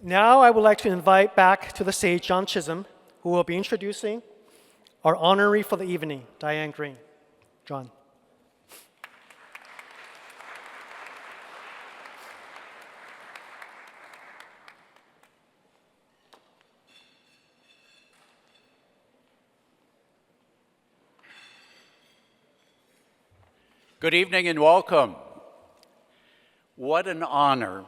Now I would like to invite back to the stage John Chisholm, who will be introducing our honoree for the evening, Diane Greene. John. Good evening and welcome. What an honor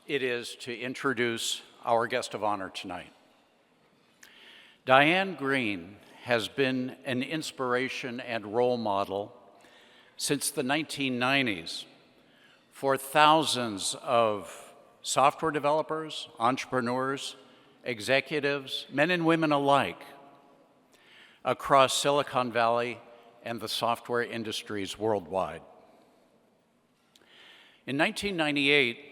it is to introduce our guest of honor tonight. Diane Greene has been an inspiration and role model since the 1990s for thousands of software developers, entrepreneurs, executives, men and women alike across Silicon Valley and the software industries worldwide. In 1998,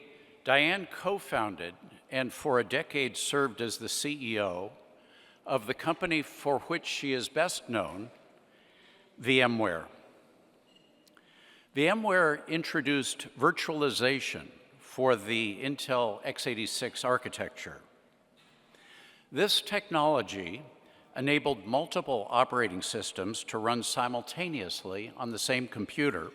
Diane co-founded and for a decade served as the CEO of the company for which she is best known, VMware. VMware introduced virtualization for the Intel x86 architecture. This technology enabled multiple operating systems to run simultaneously on the same computer,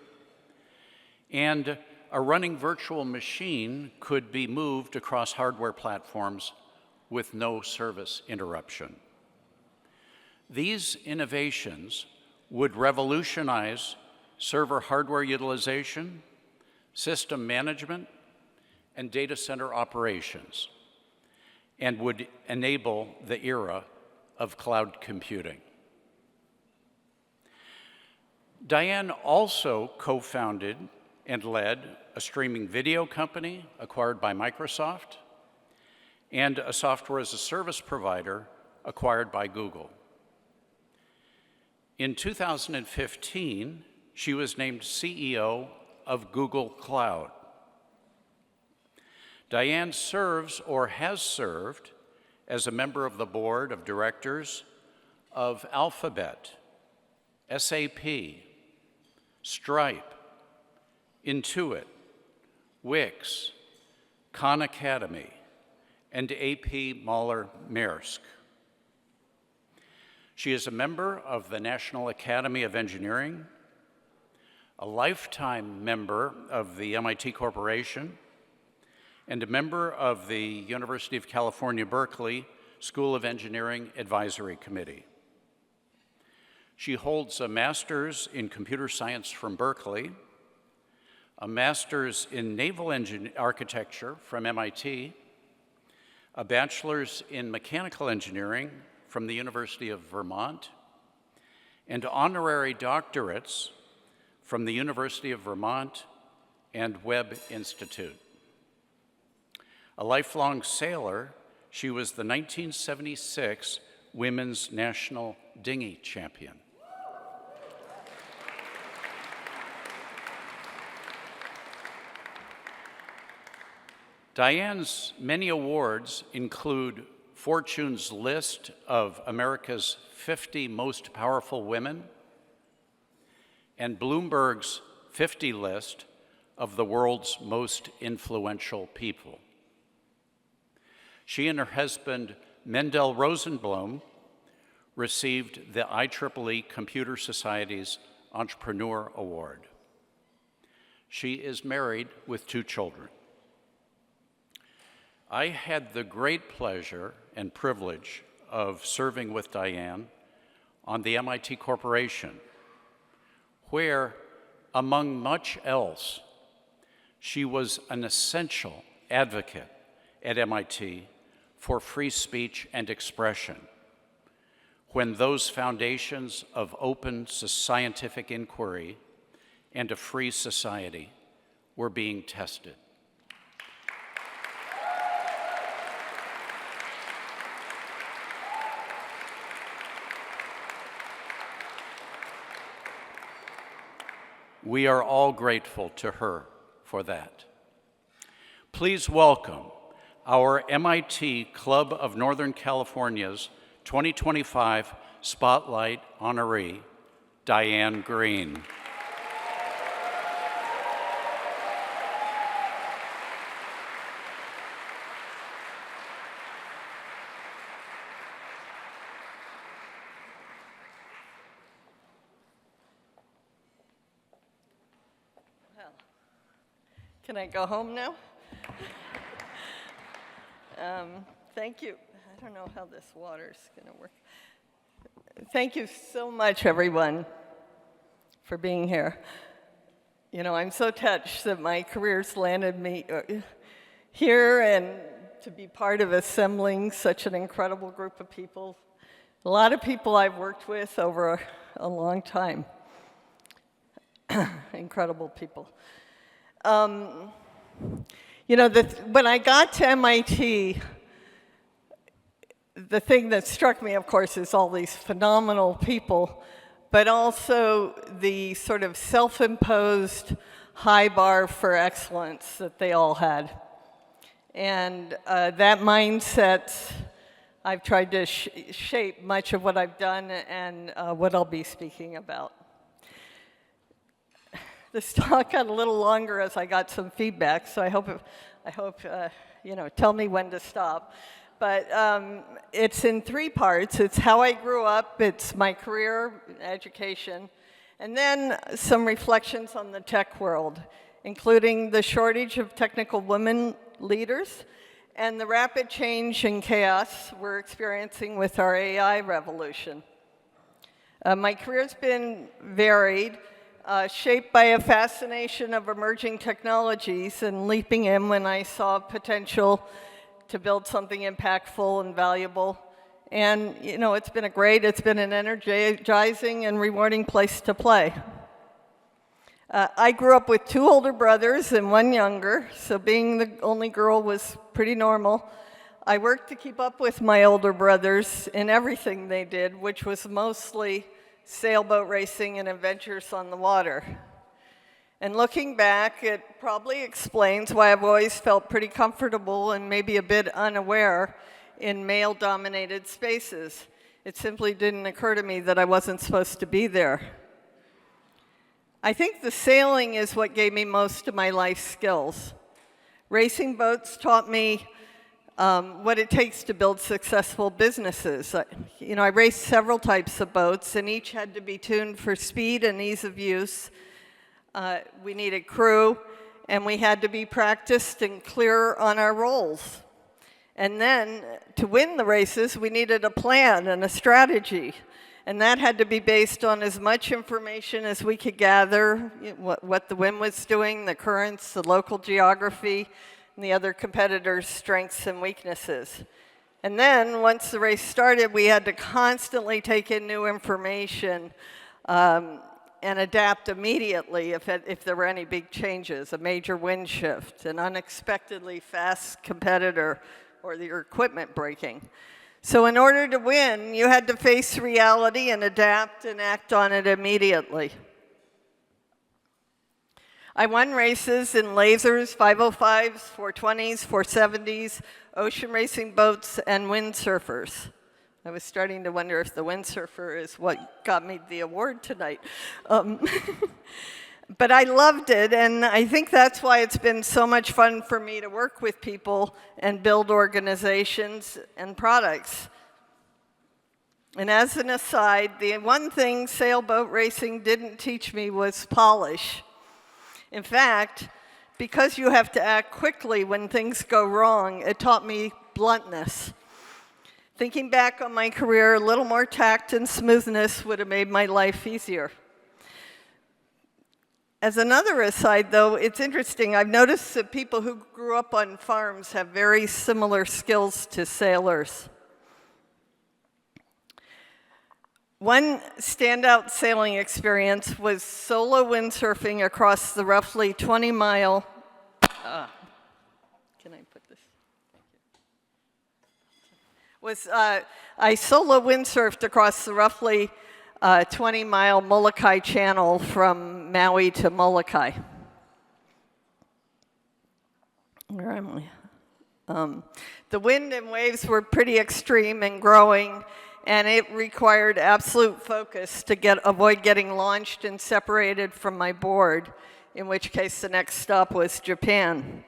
and a running virtual machine could be moved across hardware platforms with no service interruption. These innovations would revolutionize server hardware utilization, system management, and data center operations, and would enable the era of cloud computing. Diane also co-founded and led a streaming video company acquired by Microsoft and a software as a service provider acquired by Google. In 2015, she was named CEO of Google Cloud. Diane serves or has served as a member of the board of directors of Alphabet, SAP, Stripe, Intuit, Wix, Khan Academy, and AP Mahler-Maersk. She is a member of the National Academy of Engineering, a lifetime member of the MIT Corporation, and a member of the University of California, Berkeley School of Engineering Advisory Committee. She holds a master's in computer science from Berkeley, a master's in naval architecture from MIT, a bachelor's in mechanical engineering from the University of Vermont, and honorary doctorates from the University of Vermont and Webb Institute. A lifelong sailor, she was the 1976 Women's National Dinghy Champion. Diane's many awards include Fortune's list of America's 50 most powerful women and Bloomberg's 50 list of the world's most influential people. She and her husband, Mendel Rosenblum, received the IEEE Computer Society's Entrepreneur Award. She is married with 2 children. I had the great pleasure and privilege of serving with Diane on the MIT Corporation, where, among much else, she was an essential advocate at MIT for free speech and expression, when those foundations of open scientific inquiry and a free society were being tested. We are all grateful to her for that. Please welcome our MIT Club of Northern California's 2025 Spotlight honoree, Diane Greene. Can I go home now? Thank you. I don't know how this water's going to work. Thank you so much, everyone, for being here. You know, I'm so touched that my career's landed me here and to be part of assembling such an incredible group of people. A lot of people I've worked with over a long time. Incredible people. You know, when I got to MIT, the thing that struck me, of course, is all these phenomenal people, but also the sort of self-imposed high bar for excellence that they all had. And that mindset, I've tried to shape much of what I've done and what I'll be speaking about. This talk got a little longer as I got some feedback, so I hope you know, tell me when to stop. But it's in 3 parts. It's how I grew up, it's my career, education, and then some reflections on the tech world, including the shortage of technical women leaders and the rapid change and chaos we're experiencing with our AI revolution. My career's been varied, shaped by a fascination of emerging technologies and leaping in when I saw potential to build something impactful and valuable. And, you know, it's been an energizing and rewarding place to play. I grew up with 2 older brothers and 1 younger, so being the only girl was pretty normal. I worked to keep up with my older brothers in everything they did, which was mostly sailboat racing and adventures on the water. And looking back, it probably explains why I've always felt pretty comfortable and maybe a bit unaware in male-dominated spaces. It simply didn't occur to me that I wasn't supposed to be there. I think the sailing is what gave me most of my life skills. Racing boats taught me what it takes to build successful businesses. You know, I raced several types of boats, and each had to be tuned for speed and ease of use. We needed crew, and we had to be practiced and clear on our roles. And then, to win the races, we needed a plan and a strategy. And that had to be based on as much information as we could gather, what the wind was doing, the currents, the local geography, and the other competitors' strengths and weaknesses. And then, once the race started, we had to constantly take in new information and adapt immediately if there were any big changes, a major wind shift, an unexpectedly fast competitor, or your equipment breaking. So in order to win, you had to face reality and adapt and act on it immediately. I won races in lasers, 505s, 420s, 470s, ocean racing boats, and windsurfers. I was starting to wonder if the windsurfer is what got me the award tonight. But I loved it, and I think that's why it's been so much fun for me to work with people and build organizations and products. And as an aside, the one thing sailboat racing didn't teach me was polish. In fact, because you have to act quickly when things go wrong, it taught me bluntness. Thinking back on my career, a little more tact and smoothness would have made my life easier. As another aside, though, it's interesting. I've noticed that people who grew up on farms have very similar skills to sailors. One standout sailing experience was solo windsurfing across the roughly 20-mile... can I put this? I solo windsurfed across the roughly 20-mile Molokai Channel from Maui to Molokai. Where am I? The wind and waves were pretty extreme and growing, and it required absolute focus to avoid getting launched and separated from my board, in which case the next stop was Japan.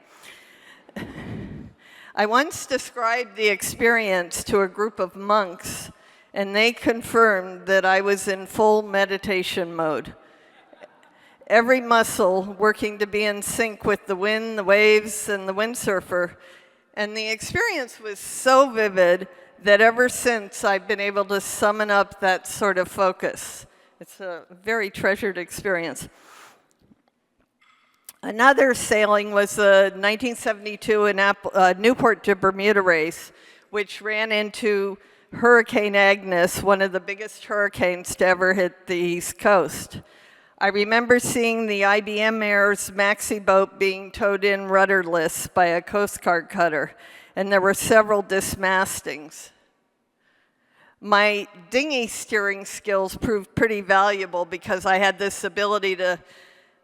I once described the experience to a group of monks, and they confirmed that I was in full meditation mode. every muscle working to be in sync with the wind, the waves, and the windsurfer. And the experience was so vivid that ever since I've been able to summon up that sort of focus. It's a very treasured experience. Another sailing was the 1972 Newport to Bermuda race, which ran into Hurricane Agnes, one of the biggest hurricanes to ever hit the East Coast. I remember seeing the IBM Air's maxi boat being towed in rudderless by a Coast Guard cutter, and there were several dismastings. My dinghy steering skills proved pretty valuable because I had this ability to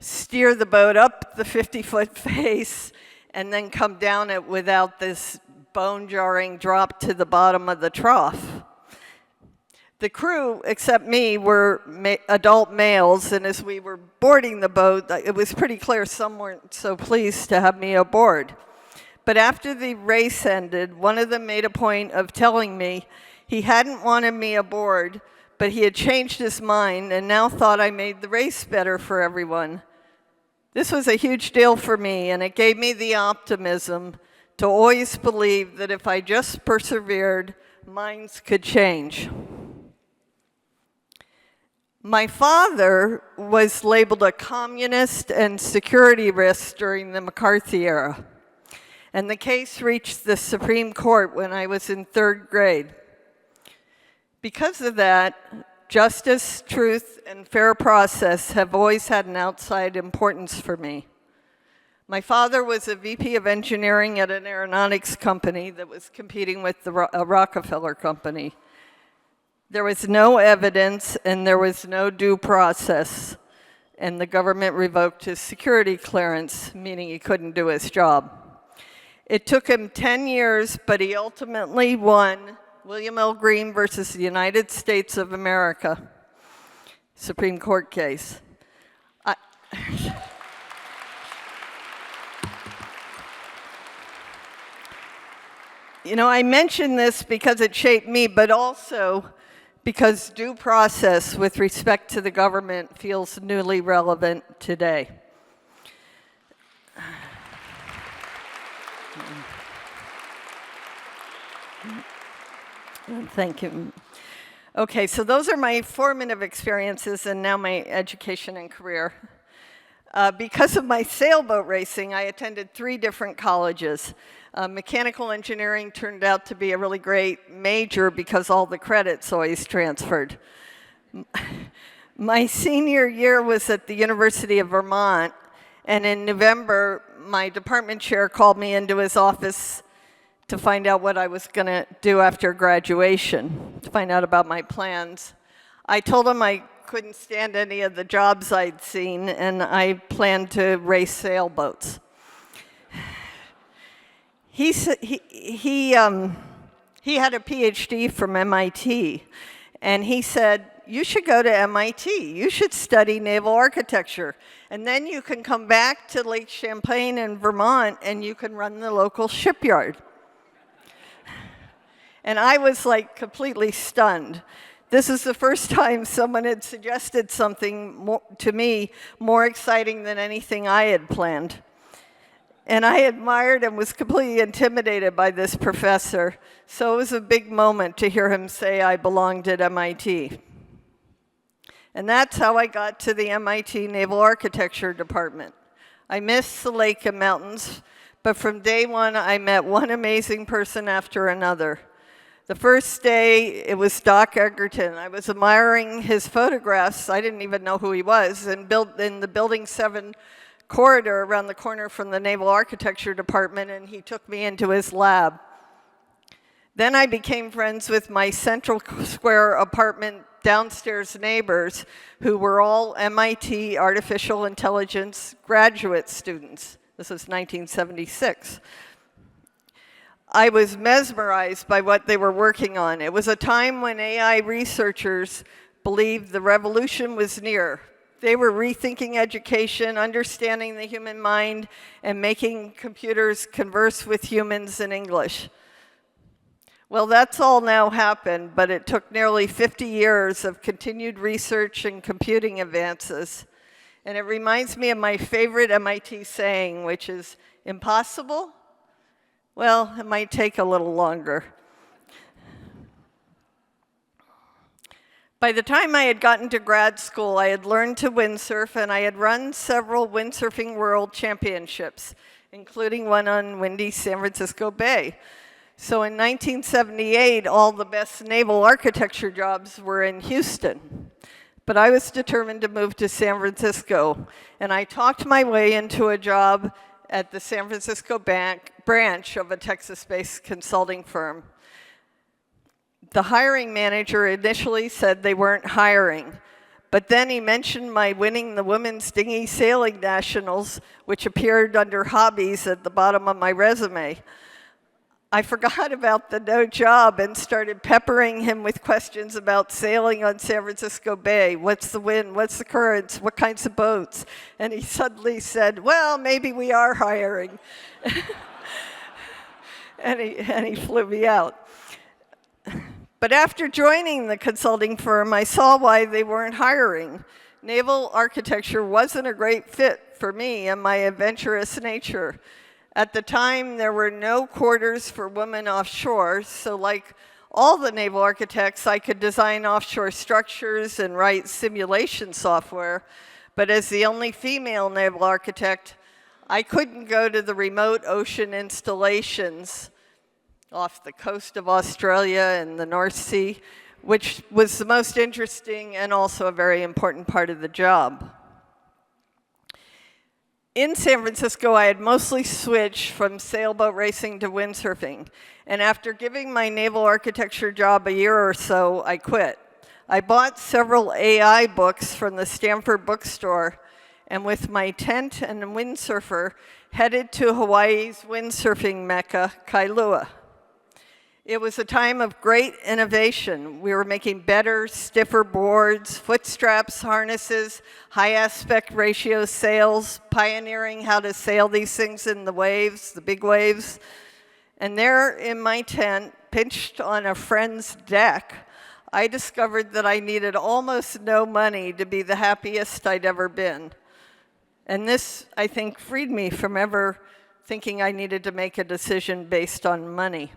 steer the boat up the 50-foot face and then come down it without this bone-jarring drop to the bottom of the trough. The crew, except me, were adult males, and as we were boarding the boat, it was pretty clear some weren't so pleased to have me aboard. But after the race ended, one of them made a point of telling me he hadn't wanted me aboard, but he had changed his mind and now thought I made the race better for everyone. This was a huge deal for me, and it gave me the optimism to always believe that if I just persevered, minds could change. My father was labeled a communist and security risk during the McCarthy era, and the case reached the Supreme Court when I was in 3rd grade. Because of that, justice, truth, and fair process have always had an outside importance for me. My father was a VP of engineering at an aeronautics company that was competing with a Rockefeller company. There was no evidence and there was no due process, and the government revoked his security clearance, meaning he couldn't do his job. It took him 10 years, but he ultimately won William L. Greene versus the United States of America, Supreme Court case. You know, I mention this because it shaped me, but also because due process with respect to the government feels newly relevant today. Thank you. Okay, so those are my formative experiences and now my education and career. Because of my sailboat racing, I attended 3 different colleges. Mechanical engineering turned out to be a really great major because all the credits always transferred. My senior year was at the University of Vermont, and in November, my department chair called me into his office to find out what I was going to do after graduation, to find out about my plans. I told him I couldn't stand any of the jobs I'd seen, and I planned to race sailboats. He had a PhD from MIT, and he said, you should go to MIT. You should study naval architecture, and then you can come back to Lake Champlain in Vermont, and you can run the local shipyard. And I was like completely stunned. This is the first time someone had suggested something to me more exciting than anything I had planned. And I admired and was completely intimidated by this professor. So it was a big moment to hear him say I belonged at MIT. And that's how I got to the MIT Naval Architecture Department. I missed the lake and mountains, but from day one, I met one amazing person after another. The first day, it was Doc Egerton. I was admiring his photographs. I didn't even know who he was. And in the Building 7 corridor around the corner from the Naval Architecture Department, and he took me into his lab. Then I became friends with my Central Square apartment downstairs neighbors, who were all MIT artificial intelligence graduate students. This was 1976. I was mesmerized by what they were working on. It was a time when AI researchers believed the revolution was near. They were rethinking education, understanding the human mind, and making computers converse with humans in English. Well, that's all now happened, but it took nearly 50 years of continued research and computing advances. And it reminds me of my favorite MIT saying, which is, impossible? Well, it might take a little longer. By the time I had gotten to grad school, I had learned to windsurf, and I had run several windsurfing world championships, including one on windy San Francisco Bay. So in 1978, all the best naval architecture jobs were in Houston. But I was determined to move to San Francisco, and I talked my way into a job at the San Francisco branch of a Texas-based consulting firm. The hiring manager initially said they weren't hiring, but then he mentioned my winning the Women's Dinghy Sailing Nationals, which appeared under hobbies at the bottom of my resume. I forgot about the no job and started peppering him with questions about sailing on San Francisco Bay. What's the wind? What's the currents? What kinds of boats? And he suddenly said, well, maybe we are hiring. and he flew me out. But after joining the consulting firm, I saw why they weren't hiring. Naval architecture wasn't a great fit for me and my adventurous nature. At the time, there were no quarters for women offshore, so like all the naval architects, I could design offshore structures and write simulation software. But as the only female naval architect, I couldn't go to the remote ocean installations off the coast of Australia and the North Sea, which was the most interesting and also a very important part of the job. In San Francisco, I had mostly switched from sailboat racing to windsurfing, and after giving my naval architecture job a year or so, I quit. I bought several AI books from the Stanford bookstore, and with my tent and a windsurfer, headed to Hawaii's windsurfing mecca, Kailua. It was a time of great innovation. We were making better, stiffer boards, foot straps, harnesses, high aspect ratio sails, pioneering how to sail these things in the waves, the big waves. And there in my tent, pinched on a friend's deck, I discovered that I needed almost no money to be the happiest I'd ever been. And this, I think, freed me from ever thinking I needed to make a decision based on money.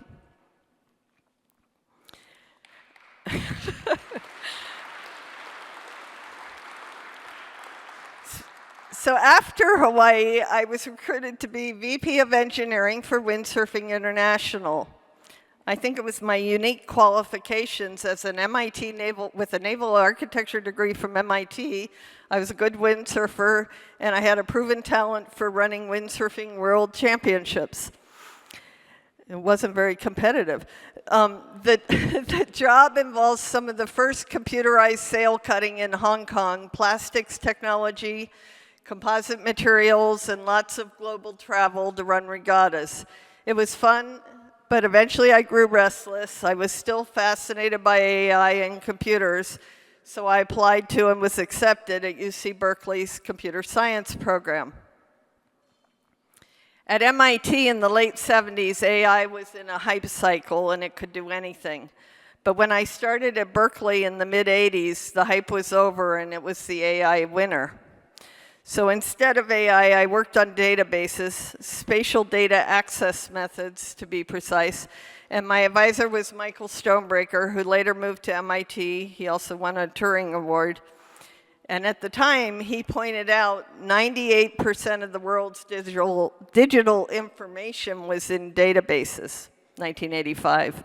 So after Hawaii, I was recruited to be VP of Engineering for Windsurfing International. I think it was my unique qualifications as an MIT with a naval architecture degree from MIT. I was a good windsurfer, and I had a proven talent for running windsurfing world championships. It wasn't very competitive. The job involves some of the first computerized sail cutting in Hong Kong, plastics technology, composite materials, and lots of global travel to run regattas. It was fun, but eventually I grew restless. I was still fascinated by AI and computers, so I applied to and was accepted at UC Berkeley's computer science program. At MIT in the late 70s, AI was in a hype cycle and it could do anything. But when I started at Berkeley in the mid-80s, the hype was over and it was the AI winner. So instead of AI, I worked on databases, spatial data access methods to be precise, and my advisor was Michael Stonebreaker, who later moved to MIT. He also won a Turing Award. And at the time, he pointed out 98% of the world's digital information was in databases, 1985.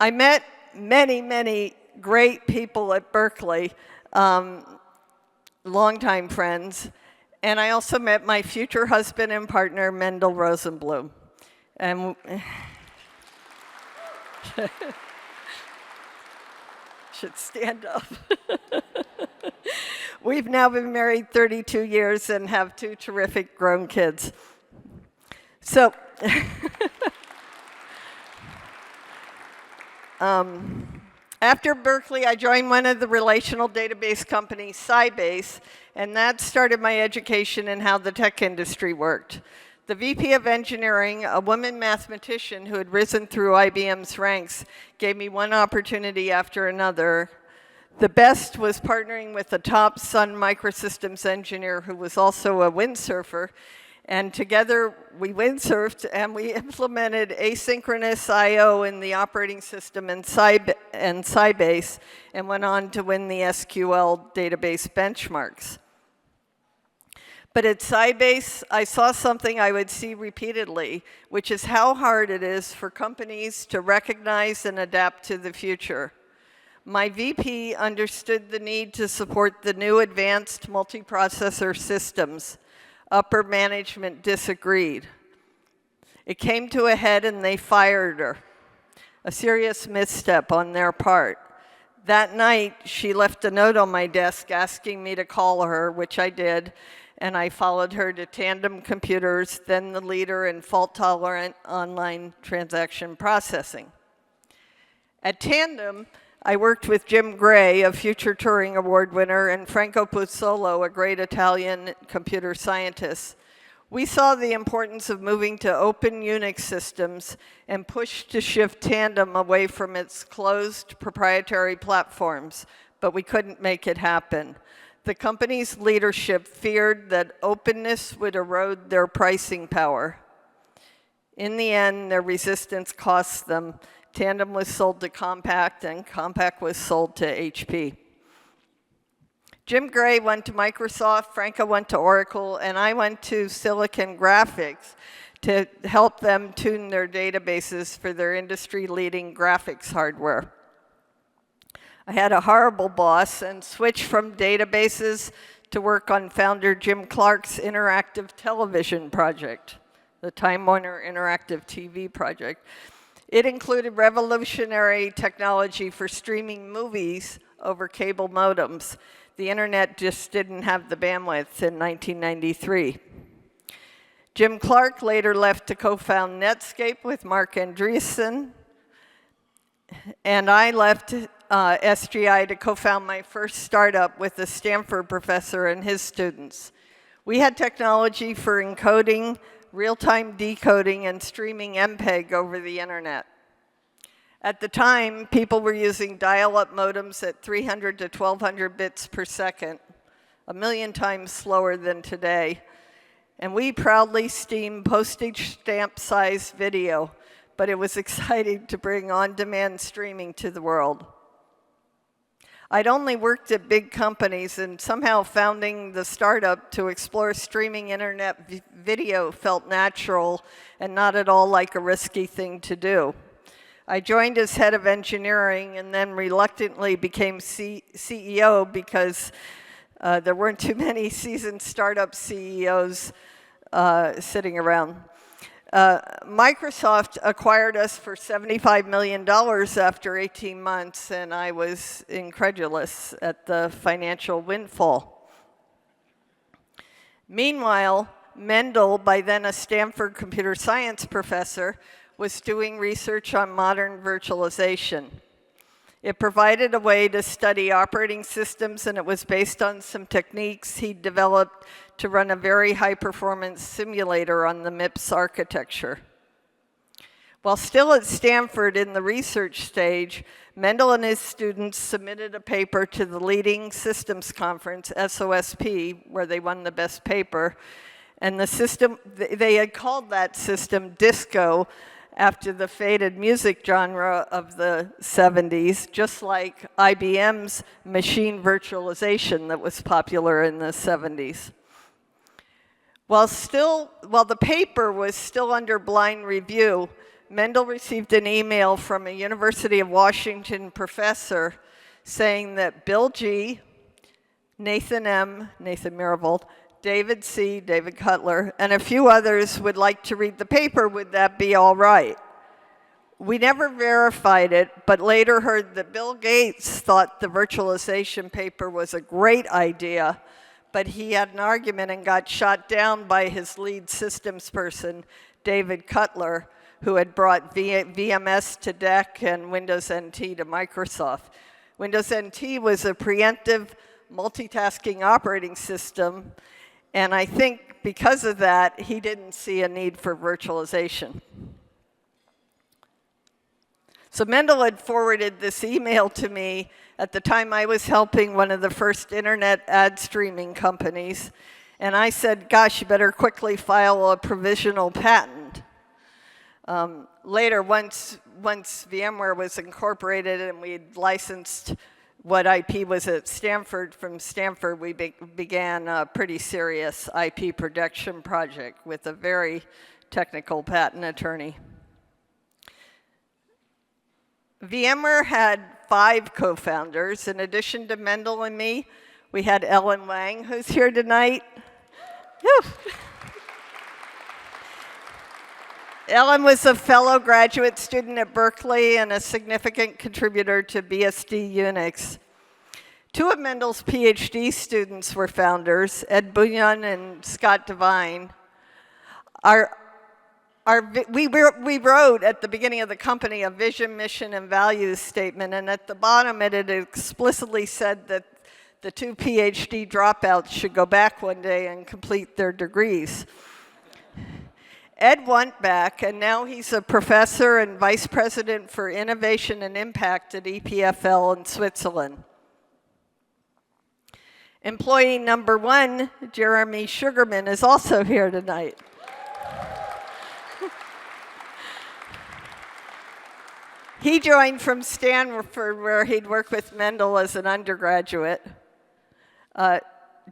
I met many, many great people at Berkeley, longtime friends, and I also met my future husband and partner, Mendel Rosenblum. And should stand up. We've now been married 32 years and have 2 terrific grown kids. So, after Berkeley, I joined one of the relational database companies, Sybase, and that started my education in how the tech industry worked. The VP of Engineering, a woman mathematician who had risen through IBM's ranks, gave me one opportunity after another The best was partnering with a top Sun Microsystems engineer who was also a windsurfer. And together we windsurfed and we implemented asynchronous I/O in the operating system and Sybase and went on to win the SQL database benchmarks. But at Sybase, I saw something I would see repeatedly, which is how hard it is for companies to recognize and adapt to the future. My VP understood the need to support the new advanced multiprocessor systems. Upper management disagreed. It came to a head and they fired her. A serious misstep on their part. That night, she left a note on my desk asking me to call her, which I did, and I followed her to Tandem Computers, then the leader in fault-tolerant online transaction processing. At Tandem, I worked with Jim Gray, a future Turing Award winner, and Franco Puzzolo, a great Italian computer scientist. We saw the importance of moving to open Unix systems and pushed to shift Tandem away from its closed proprietary platforms, but we couldn't make it happen. The company's leadership feared that openness would erode their pricing power. In the end, their resistance cost them. Tandem was sold to Compaq, and Compaq was sold to HP. Jim Gray went to Microsoft, Franco went to Oracle, and I went to Silicon Graphics to help them tune their databases for their industry-leading graphics hardware. I had a horrible boss and switched from databases to work on founder Jim Clark's interactive television project, the Time Warner Interactive TV project. It included revolutionary technology for streaming movies over cable modems. The internet just didn't have the bandwidth in 1993. Jim Clark later left to co-found Netscape with Mark Andreessen, and I left SGI to co-found my first startup with a Stanford professor and his students. We had technology for encoding, real-time decoding, and streaming MPEG over the internet. At the time, people were using dial-up modems at 300 to 1200 bits per second, 1,000,000 times slower than today. And we proudly steamed postage stamp-sized video, but it was exciting to bring on-demand streaming to the world. I'd only worked at big companies, and somehow founding the startup to explore streaming internet video felt natural and not at all like a risky thing to do. I joined as head of engineering and then reluctantly became CEO because there weren't too many seasoned startup CEOs sitting around. Microsoft acquired us for $75 million after 18 months, and I was incredulous at the financial windfall. Meanwhile, Mendel, by then a Stanford computer science professor, was doing research on modern virtualization. It provided a way to study operating systems, and it was based on some techniques he developed to run a very high-performance simulator on the MIPS architecture. While still at Stanford in the research stage, Mendel and his students submitted a paper to the leading systems conference, SOSP, where they won the best paper. And the system, they had called that system Disco, after the faded music genre of the 70s, just like IBM's machine virtualization that was popular in the 70s. While the paper was still under blind review, Mendel received an email from a University of Washington professor saying that Bill G., Nathan M., Nathan Miravold, David C., David Cutler, and a few others would like to read the paper. Would that be all right? We never verified it, but later heard that Bill Gates thought the virtualization paper was a great idea, but he had an argument and got shot down by his lead systems person, David Cutler, who had brought VMS to DEC and Windows NT to Microsoft. Windows NT was a preemptive multitasking operating system, and I think because of that, he didn't see a need for virtualization. So Mendel had forwarded this email to me at the time I was helping one of the first internet ad streaming companies. And I said, gosh, you better quickly file a provisional patent. Later, once VMware was incorporated and we'd licensed what IP was at Stanford, from Stanford we began a pretty serious IP protection project with a very technical patent attorney. VMware had 5 co-founders. In addition to Mendel and me, we had Ellen Wang, who's here tonight. Whew. Ellen was a fellow graduate student at Berkeley and a significant contributor to BSD Unix. 2 of Mendel's PhD students were founders, Ed Bunyan and Scott Devine. We wrote at the beginning of the company a vision, mission, and values statement, and at the bottom it had explicitly said that the 2 PhD dropouts should go back one day and complete their degrees. Ed went back, and now he's a professor and vice president for innovation and impact at EPFL in Switzerland. Employee number 1, Jeremy Sugarman, is also here tonight. He joined from Stanford, where he'd worked with Mendel as an undergraduate.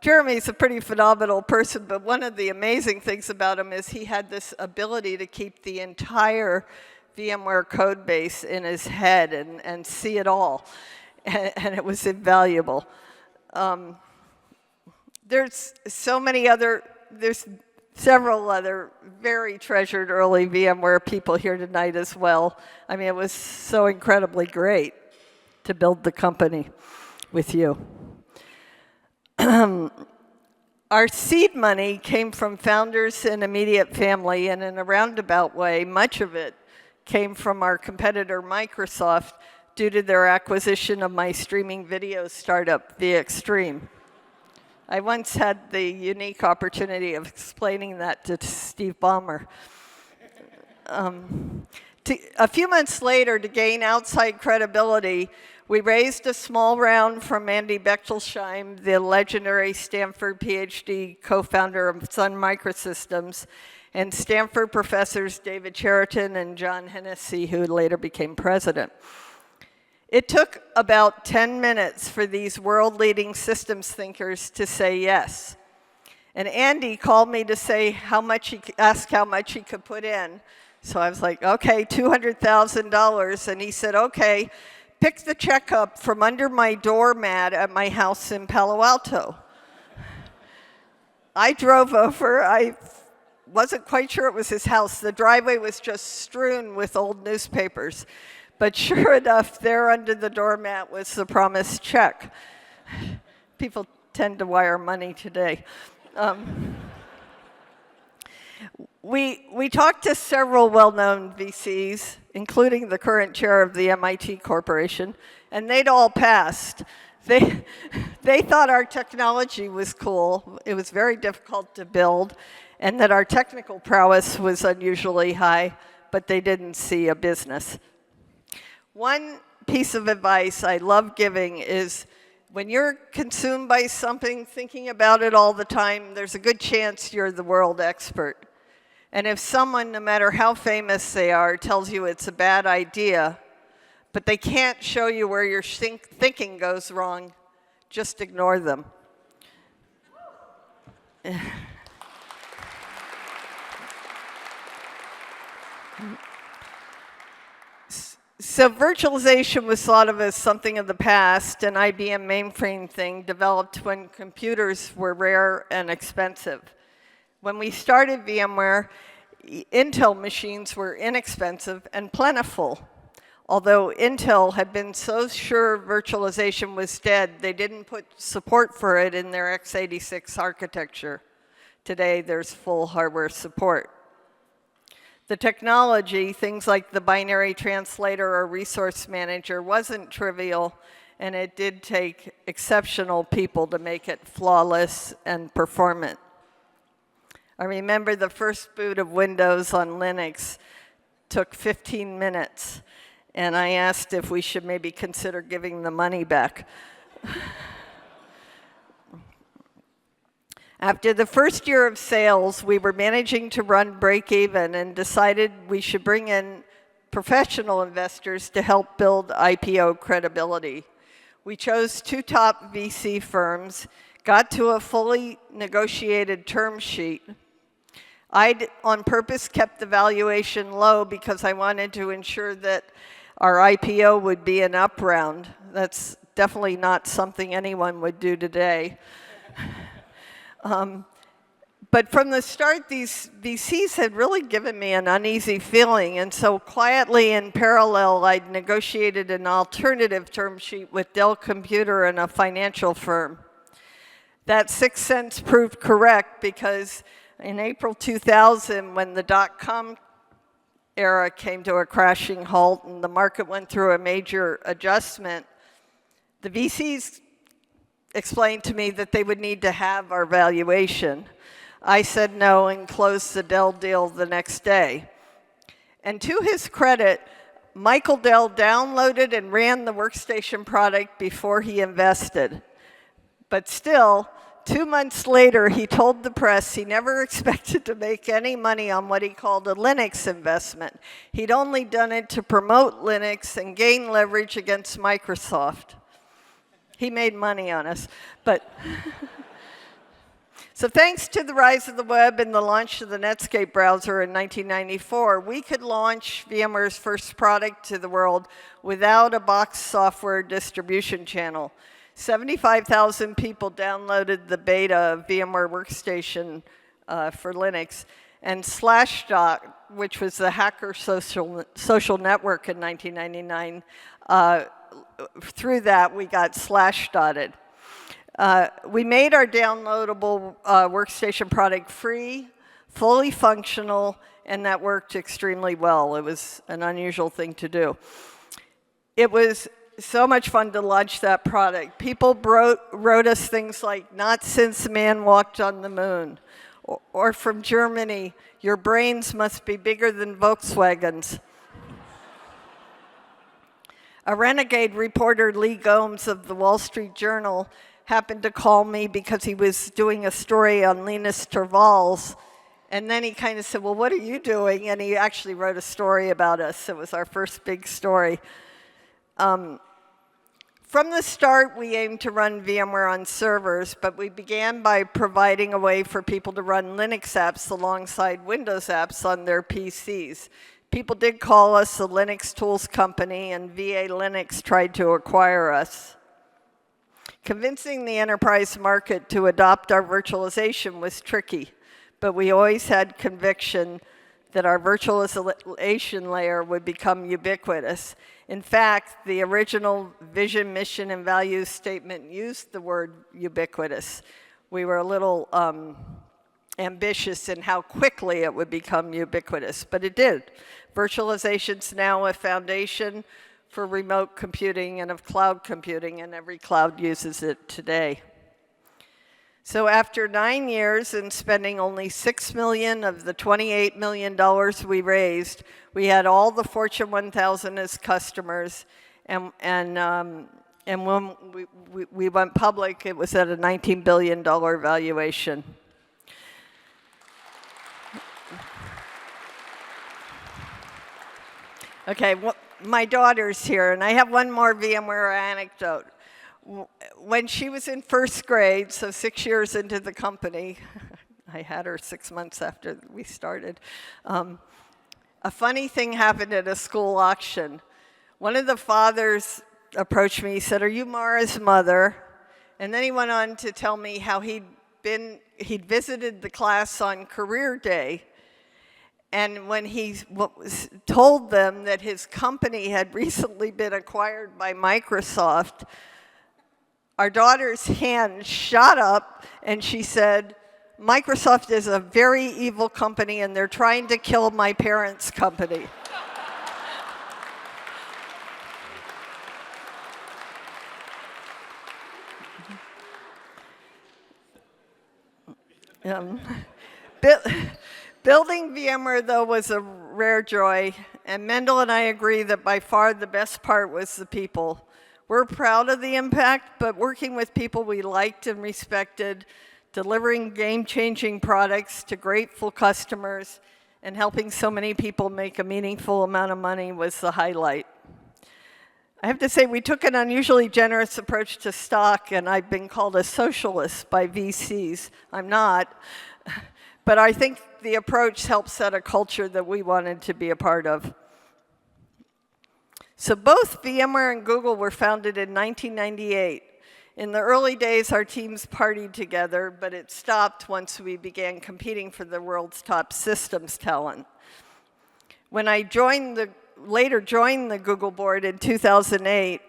Jeremy's a pretty phenomenal person, but one of the amazing things about him is he had this ability to keep the entire VMware code base in his head and see it all, and it was invaluable. There's several other very treasured early VMware people here tonight as well. I mean, it was so incredibly great to build the company with you. Our seed money came from founders and immediate family, and in a roundabout way, much of it came from our competitor Microsoft due to their acquisition of my streaming video startup, VXstream. I once had the unique opportunity of explaining that to Steve Ballmer. A few months later, to gain outside credibility, we raised a small round from Andy Bechtolsheim, the legendary Stanford PhD co-founder of Sun Microsystems, and Stanford professors David Cheriton and John Hennessy, who later became president. It took about 10 minutes for these world-leading systems thinkers to say yes. And Andy called me to say ask how much he could put in. So I was like, okay, $200,000. And he said, okay, pick the check up from under my doormat at my house in Palo Alto. I drove over. I wasn't quite sure it was his house. The driveway was just strewn with old newspapers. But sure enough, there under the doormat was the promised check. People tend to wire money today. We talked to several well-known VCs, including the current chair of the MIT Corporation, and they'd all passed. They thought our technology was cool, it was very difficult to build, and that our technical prowess was unusually high, but they didn't see a business. One piece of advice I love giving is when you're consumed by something, thinking about it all the time, there's a good chance you're the world expert. And if someone, no matter how famous they are, tells you it's a bad idea, but they can't show you where your thinking goes wrong, just ignore them. So virtualization was thought of as something of the past, an IBM mainframe thing developed when computers were rare and expensive. When we started VMware, Intel machines were inexpensive and plentiful. Although Intel had been so sure virtualization was dead, they didn't put support for it in their x86 architecture. Today, there's full hardware support. The technology, things like the binary translator or resource manager, wasn't trivial, and it did take exceptional people to make it flawless and performant. I remember the first boot of Windows on Linux took 15 minutes, and I asked if we should maybe consider giving the money back. After the first year of sales, we were managing to run break even and decided we should bring in professional investors to help build IPO credibility. We chose 2 top VC firms, got to a fully negotiated term sheet. I'd on purpose kept the valuation low because I wanted to ensure that our IPO would be an up round. That's definitely not something anyone would do today. But from the start, these VCs had really given me an uneasy feeling, and so quietly in parallel, I'd negotiated an alternative term sheet with Dell Computer and a financial firm. That sixth sense proved correct because in April 2000, when the dot-com era came to a crashing halt and the market went through a major adjustment, the VCs explained to me that they would need to have our valuation. I said no and closed the Dell deal the next day. And to his credit, Michael Dell downloaded and ran the workstation product before he invested. But still, 2 months later, he told the press he never expected to make any money on what he called a Linux investment. He'd only done it to promote Linux and gain leverage against Microsoft. He made money on us, but so thanks to the rise of the web and the launch of the Netscape browser in 1994, we could launch VMware's first product to the world without a box software distribution channel. 75,000 people downloaded the beta of VMware Workstation for Linux, and Slashdot, which was the hacker social network in 1999, through that we got Slashdotted. We made our downloadable workstation product free, fully functional, and that worked extremely well. It was an unusual thing to do. It was so much fun to launch that product. People wrote us things like, "Not since man walked on the moon," or from Germany, "Your brains must be bigger than Volkswagens." A renegade reporter, Lee Gomes of the Wall Street Journal, happened to call me because he was doing a story on Linus Torvalds. And then he kind of said, "Well, what are you doing?" And he actually wrote a story about us. It was our first big story. From the start, we aimed to run VMware on servers, but we began by providing a way for people to run Linux apps alongside Windows apps on their PCs. People did call us a Linux tools company, and VA Linux tried to acquire us. Convincing the enterprise market to adopt our virtualization was tricky, but we always had conviction that our virtualization layer would become ubiquitous. In fact, the original vision, mission, and values statement used the word ubiquitous. We were a little ambitious in how quickly it would become ubiquitous, but it did. Virtualization's now a foundation for remote computing and of cloud computing, and every cloud uses it today. So after 9 years and spending only $6 million of the $28 million we raised, we had all the Fortune 1000 as customers, and when we went public, it was at a $19 billion valuation. Okay, well, my daughter's here, and I have one more VMware anecdote. When she was in first grade, so 6 years into the company, I had her 6 months after we started, a funny thing happened at a school auction. One of the fathers approached me, he said, "Are you Mara's mother?" And then he went on to tell me how he'd visited the class on career day, and when he told them that his company had recently been acquired by Microsoft, our daughter's hand shot up and she said, "Microsoft is a very evil company and they're trying to kill my parents' company." Building VMware, though, was a rare joy, And Mendel and I agree that by far the best part was the people. We're proud of the impact, but working with people we liked and respected, delivering game-changing products to grateful customers, and helping so many people make a meaningful amount of money was the highlight. I have to say, we took an unusually generous approach to stock, and I've been called a socialist by VCs. I'm not, but I think the approach helped set a culture that we wanted to be a part of. So both VMware and Google were founded in 1998. In the early days, our teams partied together, but it stopped once we began competing for the world's top systems talent. When I later joined the Google board in 2008,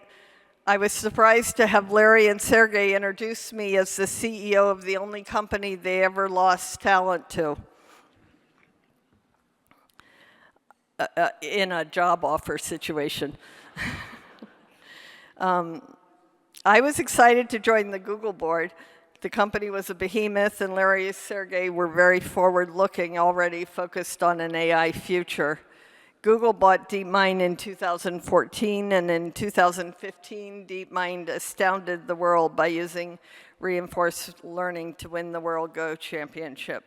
I was surprised to have Larry and Sergey introduce me as the CEO of the only company they ever lost talent to in a job offer situation. I was excited to join the Google board. The company was a behemoth, and Larry and Sergey were very forward-looking, already focused on an AI future. Google bought DeepMind in 2014, and in 2015, DeepMind astounded the world by using reinforcement learning to win the World Go Championship.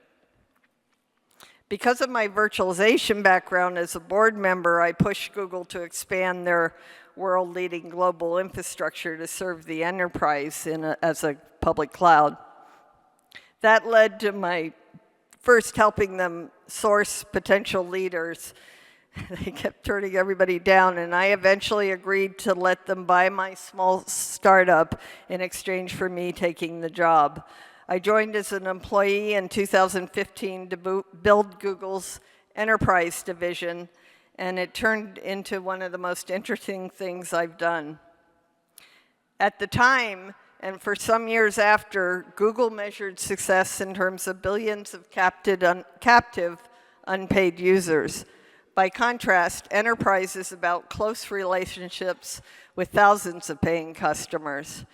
Because of my virtualization background as a board member, I pushed Google to expand their world-leading global infrastructure to serve the enterprise as a public cloud. That led to my first helping them source potential leaders. They kept turning everybody down, and I eventually agreed to let them buy my small startup in exchange for me taking the job. I joined as an employee in 2015 to build Google's enterprise division, and it turned into one of the most interesting things I've done. At the time, and for some years after, Google measured success in terms of billions of captive unpaid users. By contrast, enterprise is about close relationships with thousands of paying customers.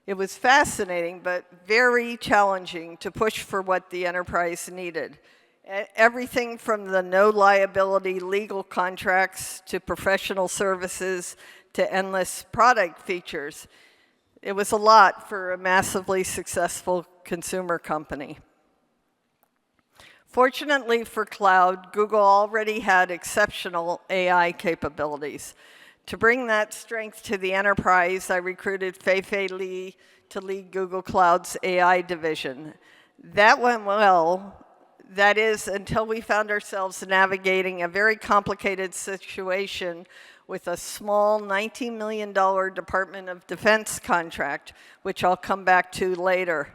It was fascinating, but very challenging to push for what the enterprise needed. Everything from the no liability legal contracts to professional services to endless product features. It was a lot for a massively successful consumer company. Fortunately for cloud, Google already had exceptional AI capabilities. To bring that strength to the enterprise, I recruited Fei-Fei Li to lead Google Cloud's AI division. That went well. That is, until we found ourselves navigating a very complicated situation with a small $19 million Department of Defense contract, which I'll come back to later.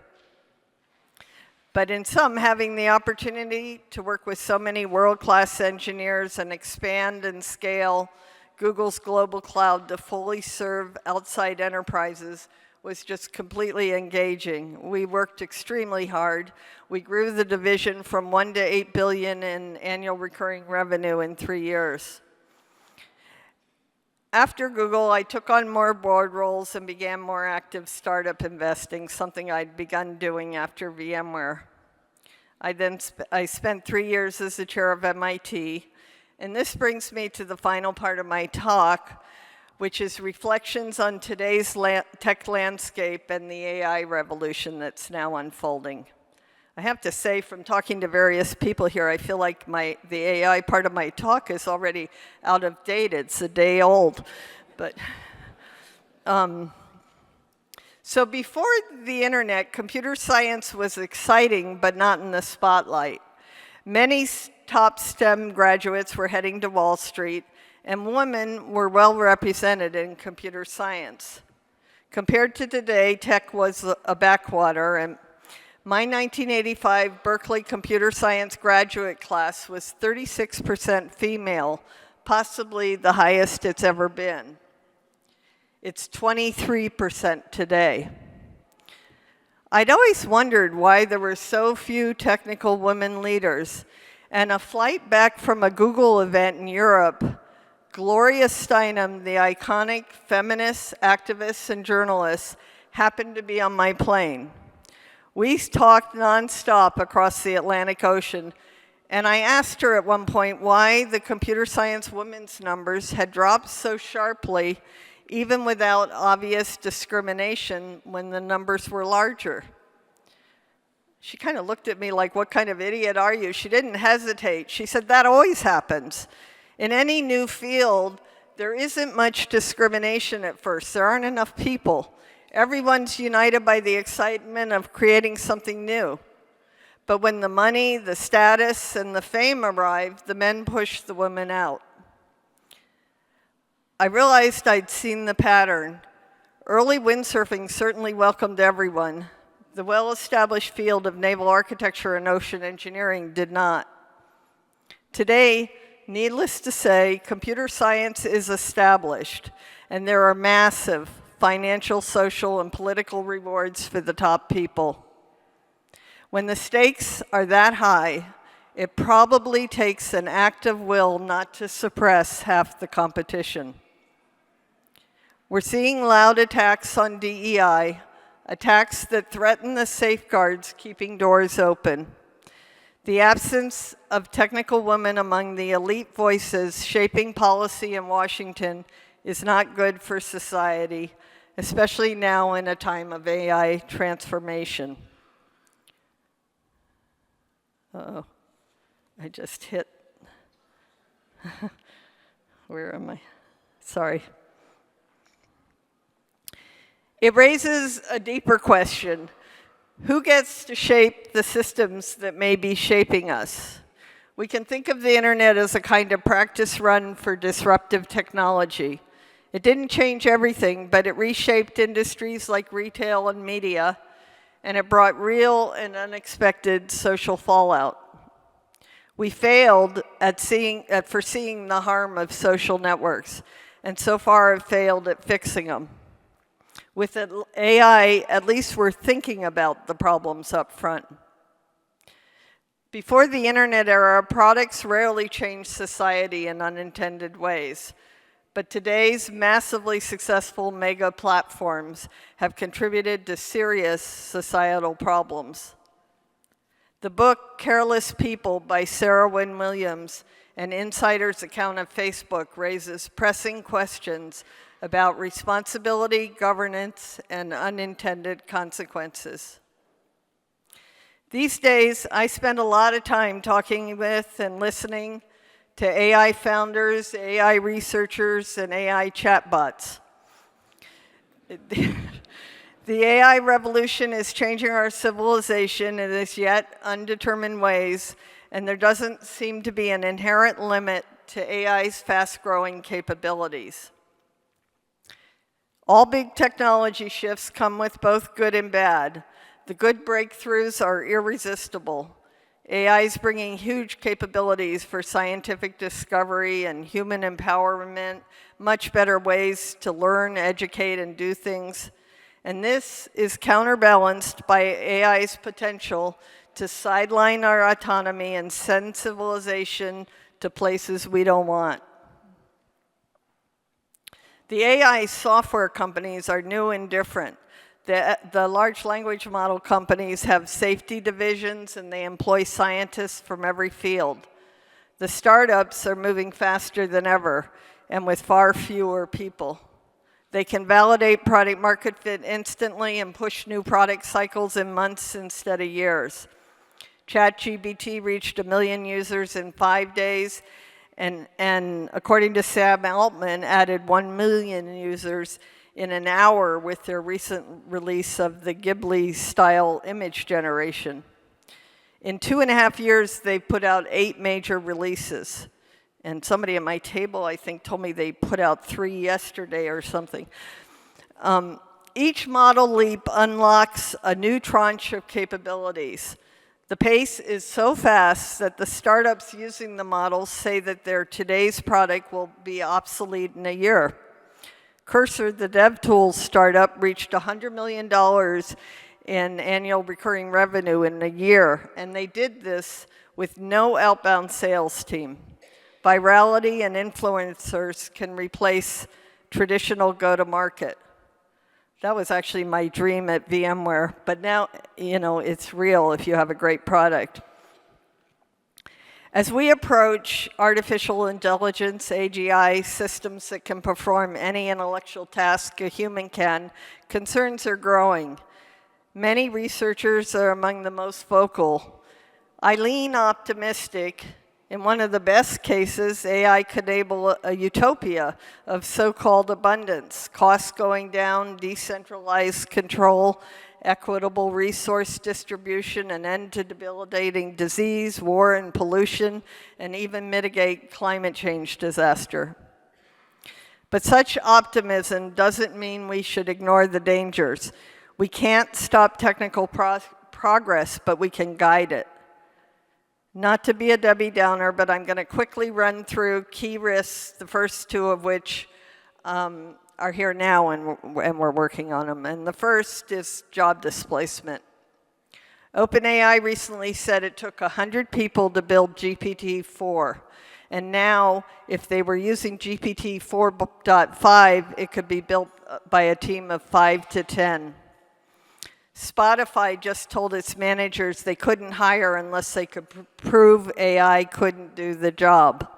But in sum, having the opportunity to work with so many world-class engineers and expand and scale Google's global cloud to fully serve outside enterprises was just completely engaging. We worked extremely hard. We grew the division from $1 to $8 billion in annual recurring revenue in 3 years. After Google, I took on more board roles and began more active startup investing, something I'd begun doing after VMware. I spent 3 years as the chair of MIT, and this brings me to the final part of my talk, which is reflections on today's tech landscape and the AI revolution that's now unfolding. I have to say, from talking to various people here, I feel like the AI part of my talk is already out of date. It's a day old. But so before the internet, computer science was exciting, but not in the spotlight. Many top STEM graduates were heading to Wall Street, and women were well represented in computer science. Compared to today, tech was a backwater, and my 1985 Berkeley computer science graduate class was 36% female, possibly the highest it's ever been. It's 23% today. I'd always wondered why there were so few technical women leaders, and a flight back from a Google event in Europe, Gloria Steinem, the iconic feminist activist and journalist, happened to be on my plane. We talked nonstop across the Atlantic Ocean, And I asked her at one point why the computer science women's numbers had dropped so sharply, even without obvious discrimination, when the numbers were larger. She kind of looked at me like, what kind of idiot are you? She didn't hesitate. She said, that always happens. In any new field, there isn't much discrimination at first. There aren't enough people. Everyone's united by the excitement of creating something new. But when the money, the status, and the fame arrive, the men push the women out. I realized I'd seen the pattern. Early windsurfing certainly welcomed everyone. The well-established field of naval architecture and ocean engineering did not. Today, needless to say, computer science is established, and there are massive financial, social, and political rewards for the top people. When the stakes are that high, it probably takes an act of will not to suppress half the competition. We're seeing loud attacks on DEI, attacks that threaten the safeguards keeping doors open. The absence of technical women among the elite voices shaping policy in Washington is not good for society, especially now in a time of AI transformation. Uh-oh, I just hit. Where am I? Sorry. It raises a deeper question. Who gets to shape the systems that may be shaping us? We can think of the internet as a kind of practice run for disruptive technology. It didn't change everything, but it reshaped industries like retail and media, and it brought real and unexpected social fallout. We failed at foreseeing the harm of social networks, and so far have failed at fixing them. With AI, at least we're thinking about the problems up front. Before the internet era, products rarely changed society in unintended ways. But today's massively successful mega platforms have contributed to serious societal problems. The book Careless People by Sarah Wynne Williams, an insider's account of Facebook, raises pressing questions about responsibility, governance, and unintended consequences. These days, I spend a lot of time talking with and listening to AI founders, AI researchers, and AI chatbots. The AI revolution is changing our civilization in as yet undetermined ways, and there doesn't seem to be an inherent limit to AI's fast-growing capabilities. All big technology shifts come with both good and bad. The good breakthroughs are irresistible. AI is bringing huge capabilities for scientific discovery and human empowerment, much better ways to learn, educate, and do things. And this is counterbalanced by AI's potential to sideline our autonomy and send civilization to places we don't want. The AI software companies are new and different. The large language model companies have safety divisions and they employ scientists from every field. The startups are moving faster than ever and with far fewer people. They can validate product market fit instantly and push new product cycles in months instead of years. ChatGPT reached 1 million users in 5 days, and according to Sam Altman, added 1 million users in an hour with their recent release of the Ghibli-style image generation. In 2.5 years, they've put out 8 major releases. And somebody at my table, I think, told me they put out 3 yesterday or something. Each model leap unlocks a new tranche of capabilities. The pace is so fast that the startups using the models say that their today's product will be obsolete in a year. Cursor, the DevTools startup, reached $100 million in annual recurring revenue in a year, and they did this with no outbound sales team. Virality and influencers can replace traditional go-to-market. That was actually my dream at VMware, but now, it's real if you have a great product. As we approach artificial intelligence, AGI, systems that can perform any intellectual task a human can, concerns are growing. Many researchers are among the most vocal. I lean optimistic. In one of the best cases, AI could enable a utopia of so-called abundance, costs going down, decentralized control, equitable resource distribution, an end to debilitating disease, war, and pollution, and even mitigate climate change disaster. But such optimism doesn't mean we should ignore the dangers. We can't stop technical progress, but we can guide it. Not to be a Debbie Downer, but I'm going to quickly run through key risks, the first two of which are here now, and we're working on them. And the first is job displacement. OpenAI recently said it took 100 people to build GPT-4. And now, if they were using GPT 4.5, it could be built by a team of 5 to 10. Spotify just told its managers they couldn't hire unless they could prove AI couldn't do the job.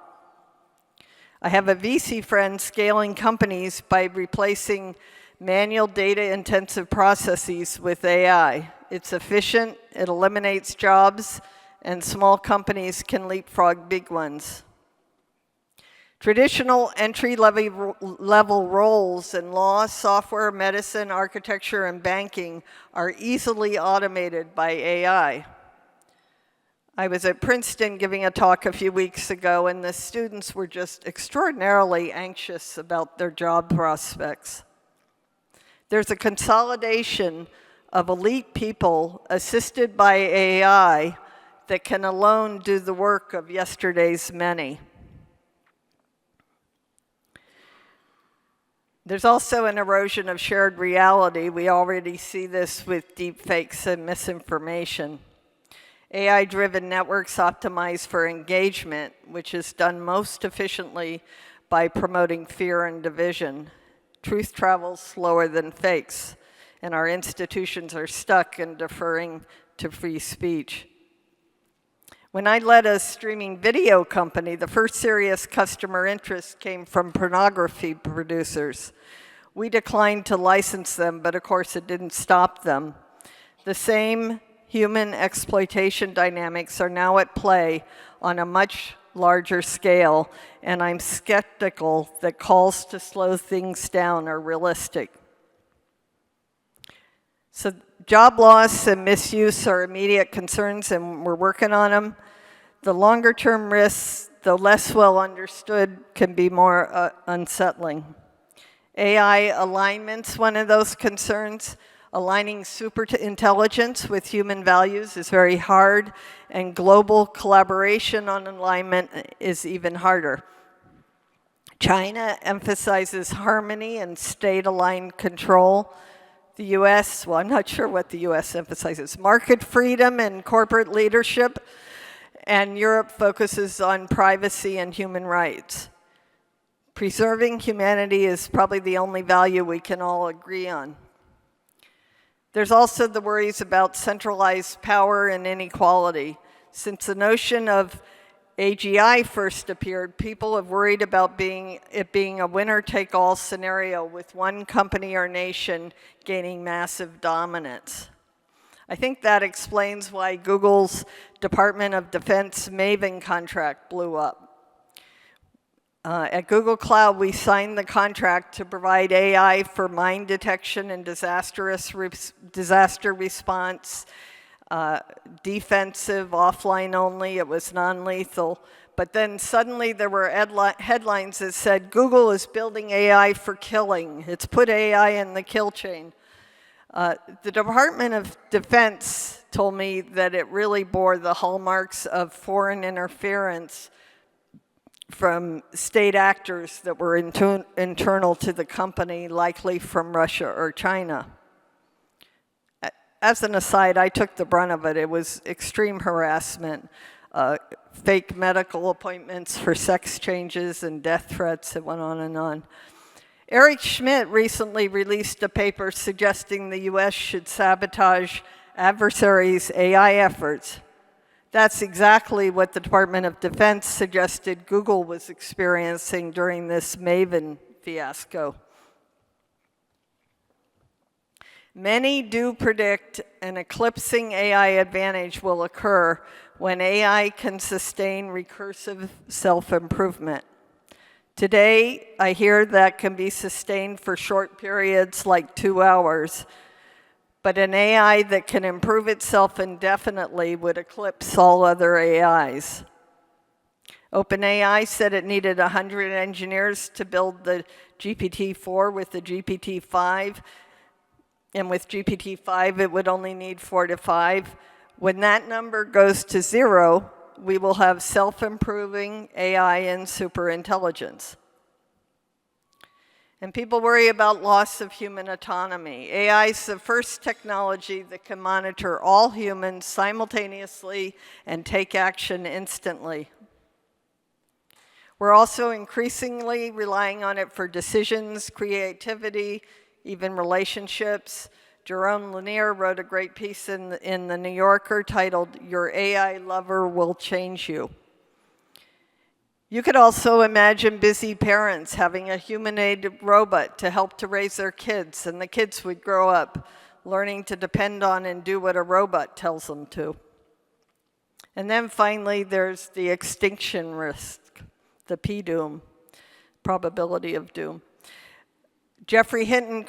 I have a VC friend scaling companies by replacing manual data-intensive processes with AI. It's efficient, it eliminates jobs, and small companies can leapfrog big ones. Traditional entry-level roles in law, software, medicine, architecture, and banking are easily automated by AI. I was at Princeton giving a talk a few weeks ago, and the students were just extraordinarily anxious about their job prospects. There's a consolidation of elite people assisted by AI that can alone do the work of yesterday's many. There's also an erosion of shared reality. We already see this with deepfakes and misinformation. AI-driven networks optimize for engagement, which is done most efficiently by promoting fear and division. Truth travels slower than fakes, and our institutions are stuck in deferring to free speech. When I led a streaming video company, the first serious customer interest came from pornography producers. We declined to license them, but of course it didn't stop them. The same human exploitation dynamics are now at play on a much larger scale, and I'm skeptical that calls to slow things down are realistic. So job loss and misuse are immediate concerns, and we're working on them. The longer-term risks, though less well understood, can be more unsettling. AI alignment's one of those concerns. Aligning super intelligence with human values is very hard, and global collaboration on alignment is even harder. China emphasizes harmony and state-aligned control. The US, well, I'm not sure what the US emphasizes, market freedom and corporate leadership, and Europe focuses on privacy and human rights. Preserving humanity is probably the only value we can all agree on. There's also the worries about centralized power and inequality. Since the notion of AGI first appeared, people have worried about it being a winner-take-all scenario with one company or nation gaining massive dominance. I think that explains why Google's Department of Defense Maven contract blew up. At Google Cloud, we signed the contract to provide AI for mine detection and disaster response, defensive, offline only. It was non-lethal. But then suddenly there were headlines that said, Google is building AI for killing. It's put AI in the kill chain. The Department of Defense told me that it really bore the hallmarks of foreign interference from state actors that were internal to the company, likely from Russia or China. As an aside, I took the brunt of it. It was extreme harassment, fake medical appointments for sex changes, and death threats. It went on and on. Eric Schmidt recently released a paper suggesting the US should sabotage adversaries' AI efforts. That's exactly what the Department of Defense suggested Google was experiencing during this Maven fiasco. Many do predict an eclipsing AI advantage will occur when AI can sustain recursive self-improvement. Today, I hear that can be sustained for short periods like 2 hours, but an AI that can improve itself indefinitely would eclipse all other AIs. OpenAI said it needed 100 engineers to build the GPT-4 with the GPT-5, and with GPT-5 it would only need 4 to 5. When that number goes to 0, we will have self-improving AI and superintelligence. And people worry about loss of human autonomy. AI is the first technology that can monitor all humans simultaneously and take action instantly. We're also increasingly relying on it for decisions, creativity, even relationships. Jerome Lanier wrote a great piece in the New Yorker titled, "Your AI Lover Will Change You." You could also imagine busy parents having a humanoid robot to help to raise their kids, and the kids would grow up learning to depend on and do what a robot tells them to. And then finally, there's the extinction risk, the P-doom, probability of doom. Jeffrey Hinton,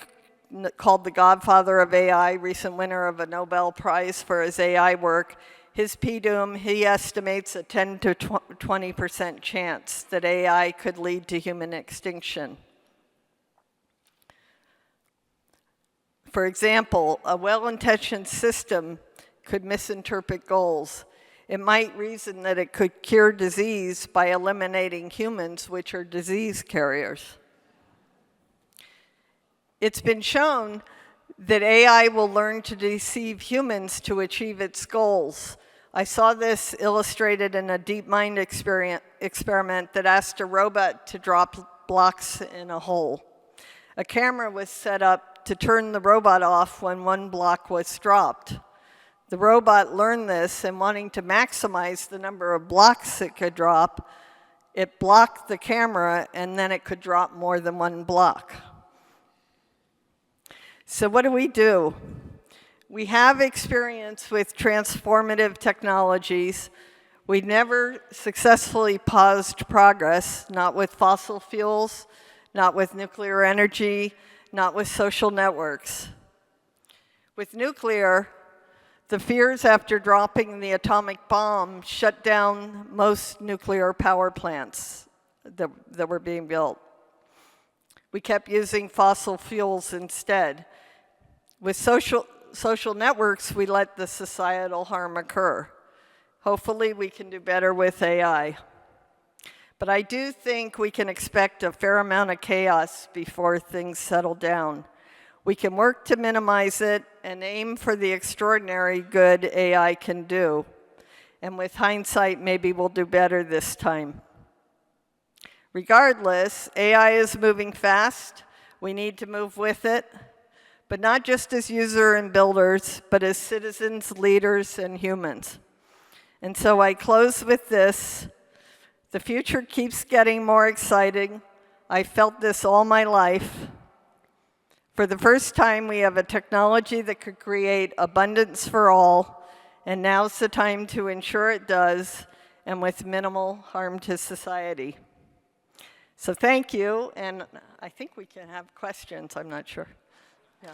called the godfather of AI, recent winner of a Nobel Prize for his AI work, his P-doom, he estimates a 10 to 20% chance that AI could lead to human extinction. For example, a well-intentioned system could misinterpret goals. It might reason that it could cure disease by eliminating humans, which are disease carriers. It's been shown that AI will learn to deceive humans to achieve its goals. I saw this illustrated in a DeepMind experiment that asked a robot to drop blocks in a hole. A camera was set up to turn the robot off when one block was dropped. The robot learned this, and wanting to maximize the number of blocks it could drop, it blocked the camera, and then it could drop more than one block. So what do? We have experience with transformative technologies. We never successfully paused progress, not with fossil fuels, not with nuclear energy, not with social networks. With nuclear, the fears after dropping the atomic bomb shut down most nuclear power plants that were being built. We kept using fossil fuels instead. With social networks, we let the societal harm occur. Hopefully, we can do better with AI. But I do think we can expect a fair amount of chaos before things settle down. We can work to minimize it and aim for the extraordinary good AI can do. And with hindsight, maybe we'll do better this time. Regardless, AI is moving fast. We need to move with it. But not just as users and builders, but as citizens, leaders, and humans. And so I close with this. The future keeps getting more exciting. I felt this all my life. For the first time, we have a technology that could create abundance for all, and now's the time to ensure it does, and with minimal harm to society. So thank you, and I think we can have questions, I'm not sure. Yeah.